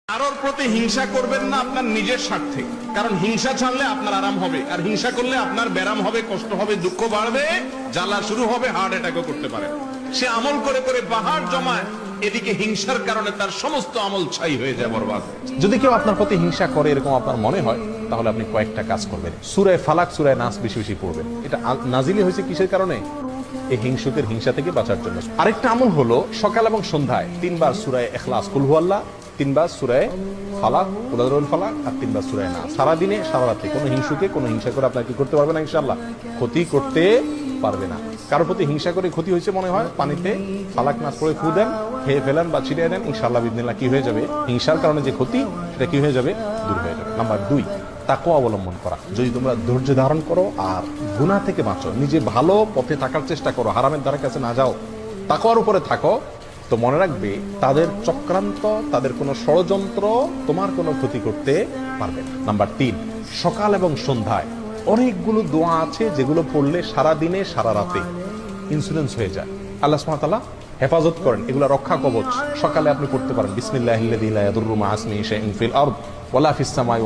কারোর প্রতি হিংসা করবেন না আপনার নিজের স্বার্থে, কারণ হিংসা ছাড়লে আপনার আরাম হবে, আর হিংসা করলে আপনার ব্যারাম হবে, কষ্ট হবে, দুঃখ বাড়বে, জ্বালা শুরু হবে, হার্ট অ্যাটাকও করতে পারে। সে আমল করে করে পাহাড় জমায়, এদিকে হিংসার কারণে তার সমস্ত আমল ছাই হয়ে যায়, বরবাদ। যদি কেউ আপনার প্রতি হিংসা করে এরকম আপনার মনে হয়, তাহলে আপনি কয়েকটা কাজ করবেন। সূরা ফালাক, সূরা নাস বেশি বেশি পড়বেন। এটা নাজিলি হয়েছে কিসের কারণে? এই হিংসুকের হিংসা থেকে বাঁচার জন্য। আরেকটা আমল হলো সকাল এবং সন্ধ্যায় 3 বার সূরা ইখলাস, কুল হুয়াল্লাহ, 3 বার সূরা ফালাক, কুল আউযু বিল ফালাক, আর 3 বার সূরা নাস। সারা দিনে সারা রাতে কোনো হিংসুকে কোনো হিংসা করে আপনার কি করতে পারবে না, ইনশাআল্লাহ ক্ষতি করতে পারবে না। কারোর প্রতি হিংসা করে ক্ষতি হয়েছে মনে হয়, পানিতে ফালাক নাস পড়ে ফু দেন, খেয়ে ফেলেন বা ছিটিয়ে দেন, ইনশাআল্লাহ বিদিনিল্লাহ কি হয়ে যাবে, হিংসার কারণে যে ক্ষতি সেটা কি হয়ে যাবে, দূর হয়ে যাবে। নাম্বার 2, তাকওয়া অবলম্বন করা। যদি তোমরা ধৈর্য ধারণ করো আর গুনাহ থেকে বাঁচো, নিজে ভালো পথে থাকার চেষ্টা করো, হারামের ধারে কাছে না যাও, তাকওয়ার উপরে থাকো, তো মনে রাখবে তাদের চক্রান্ত, তাদের কোনো ষড়যন্ত্র তোমার কোনো ক্ষতি করতে পারবে না। নাম্বার 3, সকাল এবং সন্ধ্যায় অনেকগুলো দোয়া আছে যেগুলো পড়লে সারা দিনে সারা রাতে ইন্স্যুরেন্স হয়ে যায়, আল্লাহ সুবহানাহু ওয়া তাআলা হেফাজত করেন, এগুলো রক্ষা কবচ। সকালে আপনি পড়তে পারেন বিসমিল্লাহিল্লাযী লা ইয়াদুররু মা ইসমিহি শাইউন ফিল আরদ ওয়ালা ফিস সামাই